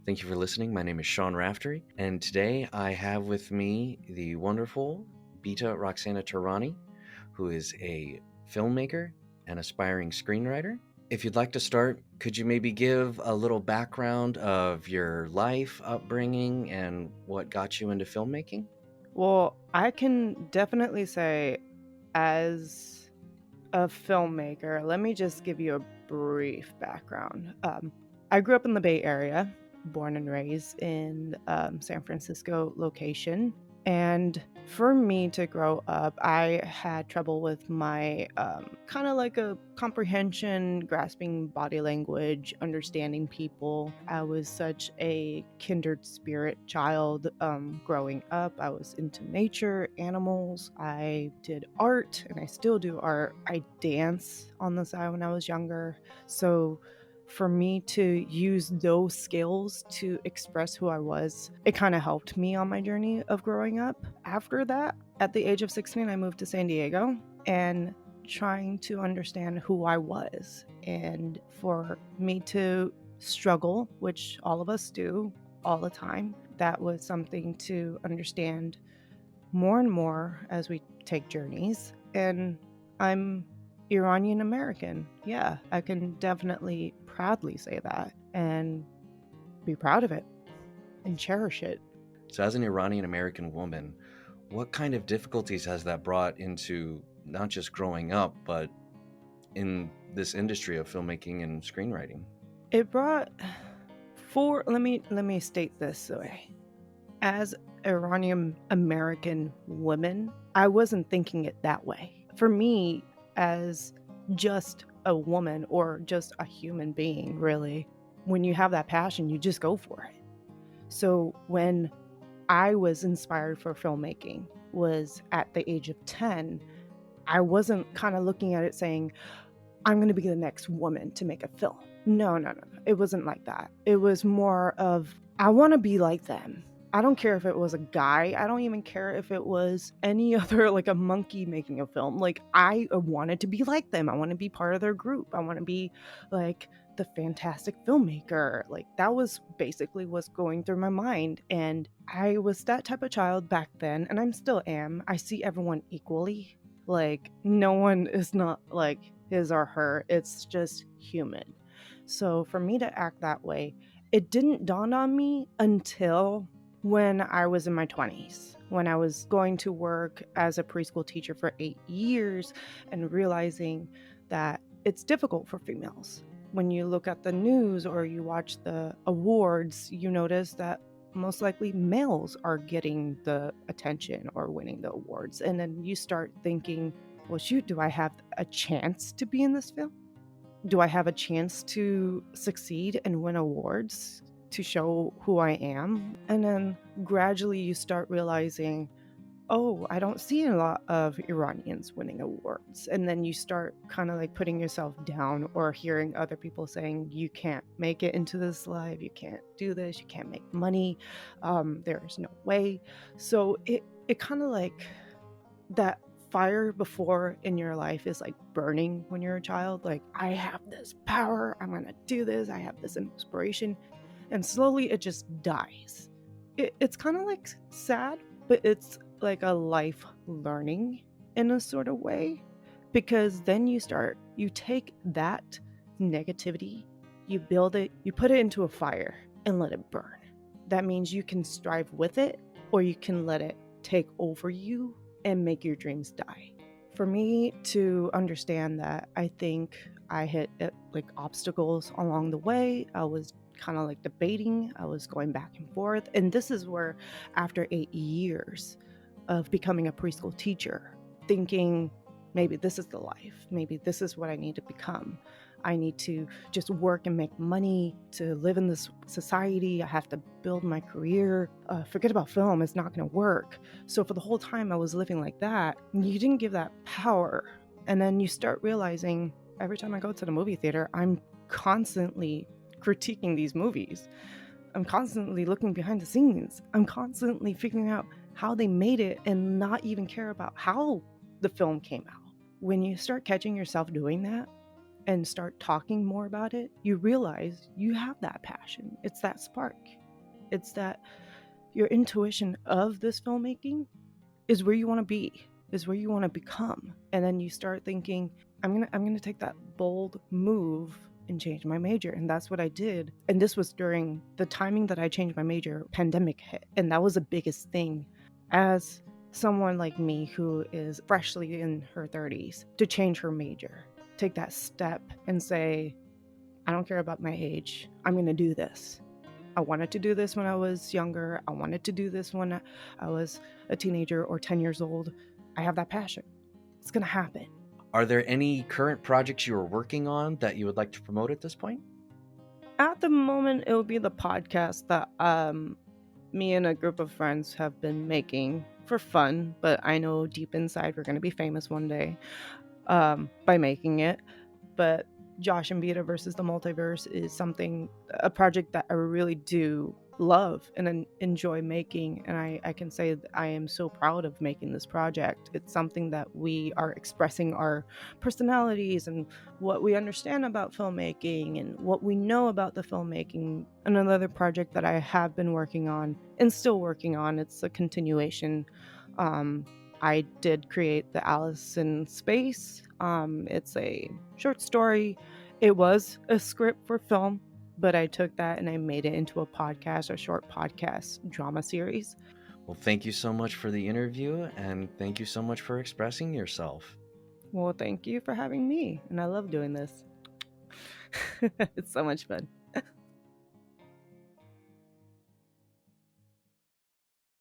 Thank you for listening. My name is Sean Raftery, and today I have with me the wonderful Beta Roxana Tarani, who is a filmmaker and aspiring screenwriter. If you'd like to start, could you maybe give a little background of your life, upbringing, and what got you into filmmaking? Well, I can definitely say, as a filmmaker, let me just give you a brief background. I grew up in the Bay Area, born and raised in San Francisco location. And for me to grow up, I had trouble with my kind of like a comprehension, grasping body language, understanding people. I was such a kindred spirit child growing up. I was into nature, animals. I did art, and I still do art. I dance on the side when I was younger. So for me to use those skills to express who I was, it kind of helped me on my journey of growing up. After that, at the age of 16, I moved to San Diego and trying to understand who I was. And for me to struggle, which all of us do all the time, that was something to understand more and more as we take journeys. And I'm Iranian American. Yeah, I can definitely proudly say that and be proud of it and cherish it. So, as an Iranian American woman, what kind of difficulties has that brought into not just growing up, but in this industry of filmmaking and screenwriting? It brought let me state this way. As Iranian American women, I wasn't thinking it that way. For me, as just a woman or just a human being, really, when you have that passion, you just go for it. So when I was inspired for filmmaking was at the age of 10, I wasn't kind of looking at it saying, I'm going to be the next woman to make a film. No, no, no, no. It wasn't like that. It was more of, I want to be like them. I don't care if it was a guy. I don't even care if it was any other, like a monkey making a film. Like, I wanted to be like them. I want to be part of their group. I want to be like the fantastic filmmaker. Like, that was basically what's going through my mind. And I was that type of child back then, and I'm still am. I see everyone equally. Like, no one is not like his or her. It's just human. So for me to act that way, it didn't dawn on me until when I was in my 20s, when I was going to work as a preschool teacher for 8 years and realizing that it's difficult for females. When you look at the news or you watch the awards, you notice that most likely males are getting the attention or winning the awards. And then you start thinking, well, shoot, do I have a chance to be in this film? Do I have a chance to succeed and win awards to show who I am? And then gradually you start realizing, oh, I don't see a lot of Iranians winning awards. And then you start kind of like putting yourself down or hearing other people saying, you can't make it into this life, you can't do this, you can't make money, there's no way. So it kind of like that fire before in your life is like burning when you're a child. Like, I have this power, I'm gonna do this, I have this inspiration. And slowly it just dies. It's kind of like sad, but it's like a life learning in a sort of way. Because then you take that negativity, you build it, you put it into a fire and let it burn. That means you can strive with it, or you can let it take over you and make your dreams die. For me to understand that, I think I hit like obstacles along the way. I was kind of like debating, I was going back and forth. And this is where, after 8 years of becoming a preschool teacher, thinking maybe this is the life, maybe this is what I need to become. I need to just work and make money to live in this society. I have to build my career. Forget about film, it's not going to work. So for the whole time I was living like that, you didn't give that power. And then you start realizing, every time I go to the movie theater, I'm constantly critiquing these movies. I'm constantly looking behind the scenes. I'm constantly figuring out how they made it and not even care about how the film came out. When you start catching yourself doing that, and start talking more about it, you realize you have that passion. It's that spark. It's that your intuition of this filmmaking is where you want to be, is where you want to become. And then you start thinking, I'm gonna take that bold move and change my major. And that's what I did. And this was during the timing that I changed my major, pandemic hit. And that was the biggest thing. As someone like me who is freshly in her 30s, to change her major, take that step and say, I don't care about my age, I'm gonna do this. I wanted to do this when I was younger. I wanted to do this when I was a teenager or 10 years old. I have that passion. It's going to happen. Are there any current projects you are working on that you would like to promote at this point? At the moment, it will be the podcast that me and a group of friends have been making for fun, but I know deep inside we're going to be famous one day by making it. But Josh and Beta versus the Multiverse is a project that I really do love and enjoy making. And I can say that I am so proud of making this project. It's something that we are expressing our personalities and what we understand about filmmaking and what we know about the filmmaking. And another project that I have been working on and still working on, it's a continuation. I did create the Alice in Space. It's a short story. It was a script for film, but I took that and I made it into a short podcast drama series. Well, thank you so much for the interview, and thank you so much for expressing yourself. Well, thank you for having me, and I love doing this. It's so much fun.